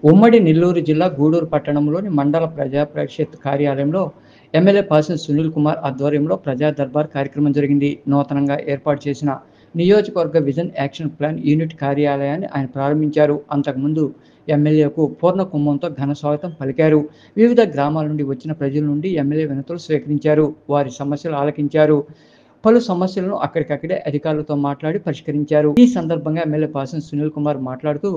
ఉమ్మడి నెల్లూరు జిల్లా గూడూరు పట్టణంలోని మండల ప్రజా పరిషత్ కార్యాలయంలో ఎమ్మెల్యే పాసిన్ సునీల్ కుమార్ ఆధ్వర్యంలో ప్రజా దర్బార్ కార్యక్రమం జరిగింది. నూతనంగా ఏర్పాటు చేసిన నియోజకవర్గ విజన్ యాక్షన్ ప్లాన్ యూనిట్ కార్యాలయాన్ని ఆయన ప్రారంభించారు. అంతకుముందు ఎమ్మెల్యేకు పూర్ణ కుంభంతో ఘన స్వాగతం పలికారు. వివిధ గ్రామాల నుండి వచ్చిన ప్రజల నుండి ఎమ్మెల్యే వినతులు స్వీకరించారు. వారి సమస్యలు ఆలకించారు. పలు సమస్యలను అక్కడికక్కడే అధికారులతో మాట్లాడి పరిష్కరించారు. ఈ సందర్భంగా ఎమ్మెల్యే పాసిన్ సునీల్ కుమార్ మాట్లాడుతూ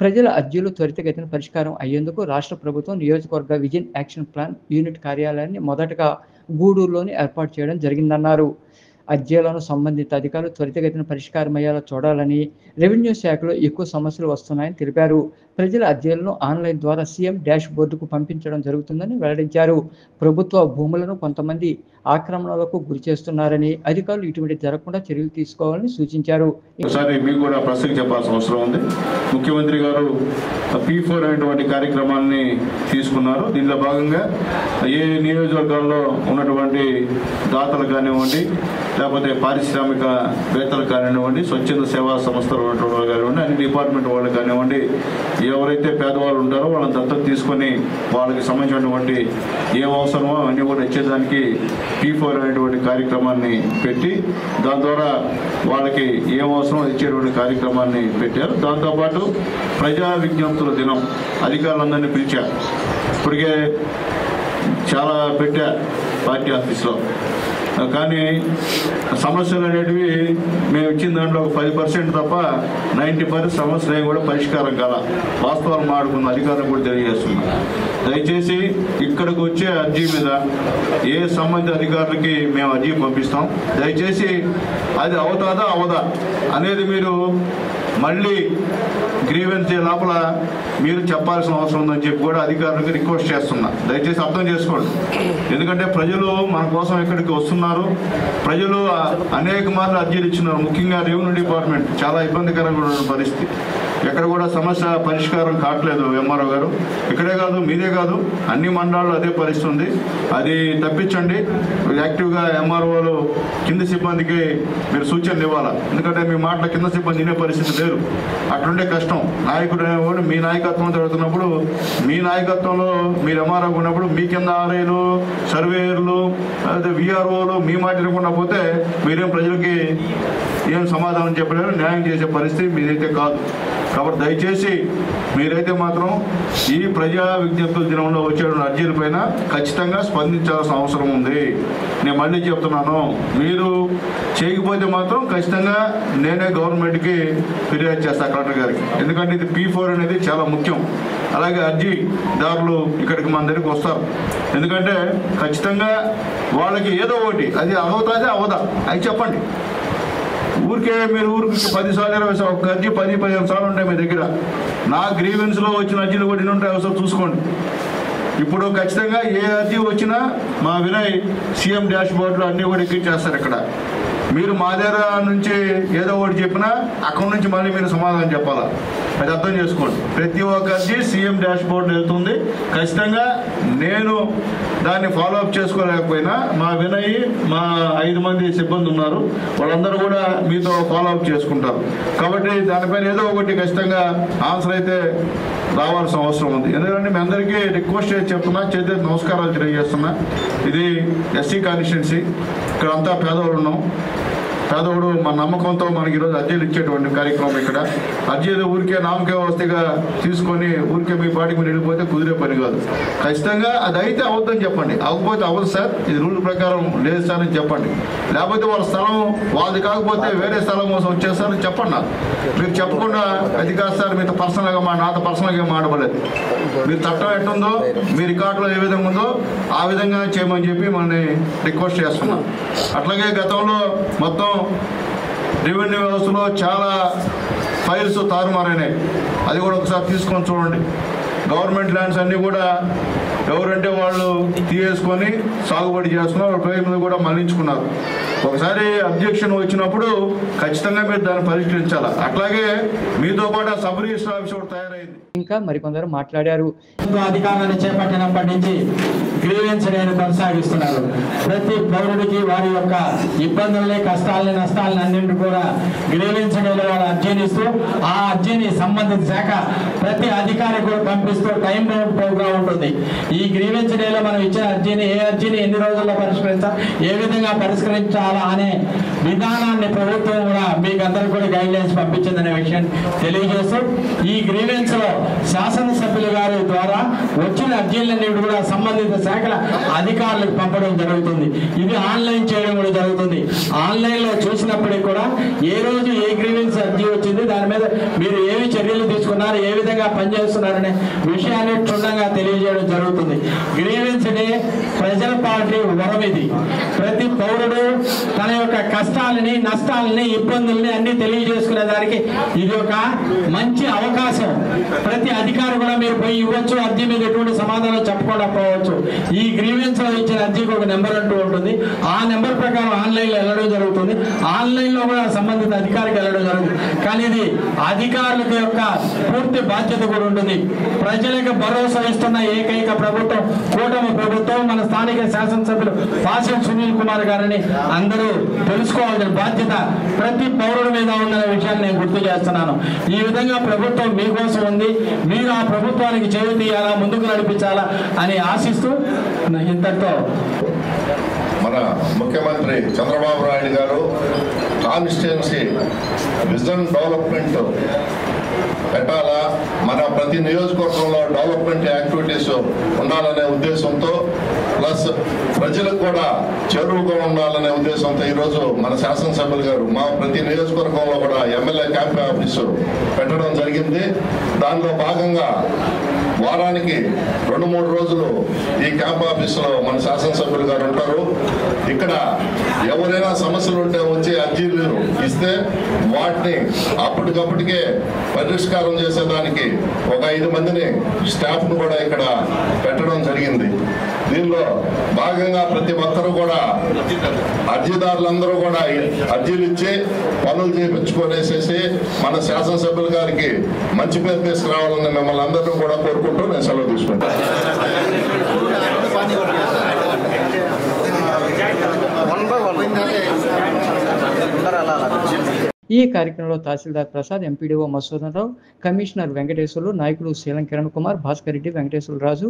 ప్రజల అర్జీలు త్వరితగతిన పరిష్కారం అయ్యేందుకు రాష్ట్ర ప్రభుత్వం నియోజకవర్గ విజన్ యాక్షన్ ప్లాన్ యూనిట్ కార్యాలయాన్ని మొదటగా గూడూరులోని ఏర్పాటు చేయడం జరిగిందన్నారు. అర్జీలను సంబంధిత అధికారులు త్వరితగతిన పరిష్కారమయ్యేలా చూడాలని, రెవెన్యూ శాఖలో ఎక్కువ సమస్యలు వస్తున్నాయని తెలిపారు. ప్రజల అర్జీలను ఆన్లైన్ ద్వారా సీఎం డాష్ బోర్డుకు పంపించడం జరుగుతుందని వెల్లడించారు. ప్రభుత్వ భూములను కొంతమంది ఆక్రమణలకు గురి చేస్తున్నారని, అధికారులు ఇటువంటి జరగకుండా చర్యలు తీసుకోవాలని సూచించారు. ఒకసారి మీకు కూడా ప్రశ్న చెప్పాల్సిన అవసరం ఉంది. ముఖ్యమంత్రి గారు P4 అనేటువంటి కార్యక్రమాన్ని తీసుకున్నారు. దీనిలో భాగంగా ఏ నియోజకవర్గాల్లో ఉన్నటువంటి దాతలు కానివ్వండి, లేకపోతే పారిశ్రామికవేత్తలు కానివ్వండి, స్వచ్ఛంద సేవా సంస్థలు ఉన్నటువంటి వాళ్ళు కానివ్వండి, అన్ని డిపార్ట్మెంట్ వాళ్ళు కానివ్వండి, ఎవరైతే పేదవాళ్ళు ఉంటారో వాళ్ళని దత్తత తీసుకొని వాళ్ళకి సంబంధించినటువంటి ఏం అవసరమో అవన్నీ కూడా ఇచ్చేదానికి P4 అనేటువంటి కార్యక్రమాన్ని పెట్టి దాని ద్వారా వాళ్ళకి ఏం అవసరం ఇచ్చేటువంటి కార్యక్రమాన్ని పెట్టారు. దాంతోపాటు ప్రజా విజ్ఞప్తుల దినం అధికారులందరినీ పిలిచారు. ఇప్పటికే చాలా పెట్టా పార్టీ ఆఫీస్లో, కానీ సమస్యలు అనేటివి మేము ఇచ్చిన దాంట్లో ఒక 10% తప్ప 90% సమస్యలు కూడా పరిష్కారం కాల. వాస్తవాలు మాడుకున్న అధికారులు కూడా తెలియజేస్తున్నాం. దయచేసి ఇక్కడికి వచ్చే అర్జీ మీద ఏ సంబంధిత అధికారులకి మేము అర్జీ పంపిస్తాం. దయచేసి అది అవుతాదా అవదా అనేది మీరు మళ్ళీ గ్రీవెన్స్ లోపల మీరు చెప్పాల్సిన అవసరం ఉందని చెప్పి కూడా అధికారులకు రిక్వెస్ట్ చేస్తున్నా. దయచేసి అర్థం చేసుకోండి. ఎందుకంటే ప్రజలు మన కోసం ఇక్కడికి వస్తున్నారు. ప్రజలు అనేక మార్లు అర్జీలు ఇచ్చినారు. ముఖ్యంగా రెవెన్యూ డిపార్ట్మెంట్ చాలా ఇబ్బందికరంగా ఉన్న పరిస్థితి. ఎక్కడ కూడా సమస్య పరిష్కారం కావట్లేదు. ఎంఆర్ఓ గారు ఇక్కడే కాదు, మీదే కాదు, అన్ని మండలాల్లో అదే పరిస్థితి ఉంది. అది తప్పించండి. యాక్టివ్గా ఎంఆర్ఓలు కింద సిబ్బందికి మీరు సూచనలు ఇవ్వాలా. ఎందుకంటే మీ మాటల కింద సిబ్బంది వినే పరిస్థితి లేరు. అట్లుండే కష్టం. నాయకుడు అనేవాడు మీ నాయకత్వం జరుగుతున్నప్పుడు, మీ నాయకత్వంలో మీరు ఎంఆర్ఓ ఉన్నప్పుడు మీ కింద ఆర్ఐలు, సర్వేయర్లు, అదే విఆర్ఓలు మీ మాట వినకుండా పోతే మీరేం ప్రజలకి ఏం సమాధానం చెప్పలేరు, న్యాయం చేసే పరిస్థితి మీదైతే కాదు. కాబట్టి దయచేసి మీరైతే మాత్రం ఈ ప్రజా విజ్ఞప్తుల దినంలో వచ్చే అర్జీల పైన ఖచ్చితంగా స్పందించాల్సిన అవసరం ఉంది. నేను మళ్ళీ చెప్తున్నాను, మీరు చేయకపోతే మాత్రం ఖచ్చితంగా నేనే గవర్నమెంట్కి ఫిర్యాదు చేస్తాను, కలెక్టర్ గారికి. ఎందుకంటే ఇది P4 అనేది చాలా ముఖ్యం. అలాగే అర్జీదారులు ఇక్కడికి మన దగ్గరికి వస్తారు. ఎందుకంటే ఖచ్చితంగా వాళ్ళకి ఏదో ఒకటి అది అవుతాదే అవదా అది చెప్పండి. ఊరికే మీరు ఊరికి 10 సార్లు 20 సార్లు ఒక అర్జీ 10-15 సార్లు ఉంటాయి మీ దగ్గర. నా గ్రీవెన్స్లో వచ్చిన అర్జీలు కూడా ఎన్ని ఉంటాయి ఒకసారి చూసుకోండి. ఇప్పుడు ఖచ్చితంగా ఏ అర్జీ వచ్చినా మా వినయ్ సీఎం డాష్ బోర్డులో అన్నీ కూడా ఎక్కించేస్తారు. ఇక్కడ మీరు మా దగ్గర నుంచి ఏదో ఒకటి చెప్పినా అక్కడి నుంచి మళ్ళీ మీరు సమాధానం చెప్పాలా. అది అర్థం చేసుకోండి. ప్రతి ఒక్క అర్జీ సీఎం డాష్ బోర్డు వెళ్తుంది. ఖచ్చితంగా నేను దాన్ని ఫాలోఅప్ చేసుకోలేకపోయినా మా వినయ్, మా 5 మంది సిబ్బంది ఉన్నారు, వాళ్ళందరూ కూడా మీతో ఫాలోఅప్ చేసుకుంటారు. కాబట్టి దానిపైన ఏదో ఒకటి ఖచ్చితంగా ఆన్సర్ అయితే రావాల్సిన అవసరం ఉంది. ఎందుకంటే మీ అందరికీ రిక్వెస్ట్ చేసి చెప్తున్నా, చేతి నమస్కారాలు తెలియజేస్తున్నా. ఇది ఎస్సీ కాన్స్టిట్యున్సీ. ఇక్కడ అంతా పేదవాళ్ళు ఉన్నాం. పేదవాడు మన నమ్మకంతో మనకి ఈరోజు అర్జీలు ఇచ్చేటువంటి కార్యక్రమం. ఇక్కడ అర్జీలు ఊరికే నామకే వస్తేగా తీసుకొని ఊరికే మీ పాటికి మీరు వెళ్ళిపోతే కుదిరే పని కాదు. ఖచ్చితంగా అది అయితే అవద్దని చెప్పండి. అవ్వకపోతే అవ్వదు సార్, ఇది రూల్ ప్రకారం లేదు సార్ అని చెప్పండి. లేకపోతే వాళ్ళ స్థలం వాళ్ళది కాకపోతే వేరే స్థలం కోసం వచ్చేస్తారని చెప్పండి. నాకు మీరు చెప్పకుండా అది కాదు సార్, మీతో పర్సనల్గా నాతో పర్సనల్గా మాట్లాడలేదు. మీరు చట్టం ఎట్టుందో మీ రికార్డులో ఏ విధంగా ఉందో ఆ విధంగా చేయమని చెప్పి మనల్ని రిక్వెస్ట్ చేస్తున్నాం. అట్లాగే గతంలో మొత్తం రెవెన్యూ వ్యవస్థలో చాలా ఫైల్స్ తారుమారైనాయి. అది కూడా ఒకసారి తీసుకొని చూడండి. గవర్నమెంట్ ల్యాండ్స్ అన్నీ కూడా ఎవరంటే వాళ్ళు తీసేసుకొని సాగుబడి చేస్తున్నారు. వాళ్ళ పేరు మీద కూడా మళ్లించుకున్నారు. ఒకసారి అబ్జెక్షన్ వచ్చినప్పుడు ఖచ్చితంగా మీరు దాన్ని పరిష్కరించాలి. అట్లాగే మీతో పాటు సబ్ రిజిస్టర్ ఆఫీస్ కూడా తయారైంది. ఇంకా మరికొందరు మాట్లాడారు. అధికారాన్ని చేపట్టినప్పటి నుంచి గ్రీవెన్స్ డేను కొనసాగిస్తున్నారు. ప్రతి పౌరుడికి వారి యొక్క ఇబ్బందుల్ని, కష్టాలని, నష్టాలని అన్నింటి కూడా గ్రీవెన్స్ డేలో వాళ్ళు అర్జీని ఇస్తూ ఆ అర్జీని సంబంధిత శాఖ ప్రతి అధికారికి కూడా పంపిస్తూ టైం బౌండ్ ప్రోగ్రామ్ ఉంటుంది. ఈ గ్రీవెన్స్ డేలో మనం ఇచ్చిన అర్జీని ఎన్ని రోజుల్లో ఏ విధంగా పరిష్కరించాలా అనే విధానాన్ని ప్రభుత్వం కూడా మీకు అందరికీ కూడా గైడ్ లైన్స్ పంపించిందనే విషయాన్ని తెలియజేస్తూ ఈ గ్రీవెన్స్ లో శాసనసభ్యుల గారి ద్వారా వచ్చిన అర్జీలన్నీ కూడా సంబంధిత శాఖల అధికారులకు పంపడం జరుగుతుంది. ఇది ఆన్లైన్ చేయడం కూడా జరుగుతుంది. ఆన్లైన్ లో చూసినప్పటికీ కూడా ఏ రోజు ఏ గ్రీవెన్స్ అర్జీ వచ్చింది, దాని మీద మీరు ఏవి చర్యలు తీసుకున్నారు, ఏ విధంగా పనిచేస్తున్నారనే విషయాన్ని క్షుణ్ణంగా తెలియజేయడం జరుగుతుంది. గ్రీవెన్స్ డే ప్రజల పార్టీ వరం. ఇది ప్రతి పౌరుడు తన యొక్క కష్టాలని, నష్టాలని, ఇబ్బందుల్ని అన్ని తెలియజేసుకునే దానికి ఇది ఒక మంచి అవకాశం. ప్రతి అధికారి కూడా మీరు పోయి ఇవ్వచ్చు, అర్జీ మీద ఎటువంటి సమాధానం చెప్పకుండా పోవచ్చు. ఈ గ్రీవెన్స్ లో ఇచ్చిన అర్జీకి ఒక నెంబర్ అంటూ ఉంటుంది. ఆ నెంబర్ ప్రకారం ఆన్లైన్ లో వెళ్ళడం జరుగుతుంది. ఆన్లైన్ లో కూడా సంబంధిత అధికారికి వెళ్ళడం జరుగుతుంది. కానీ ఇది అధికారుల యొక్క పూర్తి బాధ్యత కూడా ఉంటుంది. ప్రజలకు భరోసా ఇస్తున్న ఏకైక ప్రభుత్వం కూటమి ప్రభుత్వం. మన స్థానిక శాసనసభ్యులు పాసం సునీల్ కుమార్ గారిని అందరూ తెలుసుకోవాల్సిన బాధ్యత ప్రతి పౌరుడి మీద ఉన్న విషయాన్ని నేను గుర్తు చేస్తున్నాను. ఈ విధంగా ప్రభుత్వం మీకోసం ఉంది. మీరు ఆ ప్రభుత్వానికి చేయి తీయాలా, ముందుకు నడిపించాలా అని ఆశిస్తూ ఇంతటితో మన ముఖ్యమంత్రి చంద్రబాబు నాయుడు గారు కాన్స్టిట్యుయెన్సీ విజన్ డెవలప్మెంట్ పెట్టాలా, మన ప్రతి నియోజకవర్గంలో డెవలప్మెంట్ యాక్టివిటీస్ ఉండాలనే ఉద్దేశంతో ప్లస్ ప్రజలకు కూడా చేరువుగా ఉండాలనే ఉద్దేశంతో ఈరోజు మన శాసనసభ్యులు గారు మా ప్రతి నియోజకవర్గంలో కూడా ఎమ్మెల్యే క్యాంప్ ఆఫీసు పెట్టడం జరిగింది. దానిలో భాగంగా వారానికి 2-3 రోజులు ఈ క్యాంప్ ఆఫీసులో మన శాసనసభ్యులు గారు ఉంటారు. ఇక్కడ ఎవరైనా సమస్యలు ఉంటే వచ్చి అర్జీలు ఇస్తే వాటిని అప్పటికప్పటికే పరిష్కారం చేసేదానికి ఒక 5 మందిని స్టాఫ్ను కూడా ఇక్కడ పెట్టడం జరిగింది. దీనిలో భాగంగా ప్రతి ఒక్కరూ కూడా అర్జీదారులందరూ కూడా అర్జీలు ఇచ్చి పనులు చేయించుకొనేసేసి మన శాసనసభ్యుల గారికి మంచి పేరు తీసుకురావాలని మిమ్మల్ని అందరూ కూడా కోరుకుంటూ నేను సెలవు తీసుకుంటాను. ఈ కార్యక్రమంలో తహసీల్దార్ ప్రసాద్, ఎంపీడీఓ మసూదన్ రావు, కమిషనర్ వెంకటేశ్వర్లు, నాయకులు శీలం కిరణ్ కుమార్, భాస్కర్ రెడ్డి, వెంకటేశ్వర రాజు,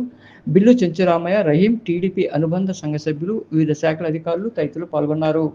బిల్లు చెంచురామయ్య, రహీం, టీడీపీ అనుబంధ సంఘ సభ్యులు, వివిధ శాఖల అధికారులు తదితరులు పాల్గొన్నారు.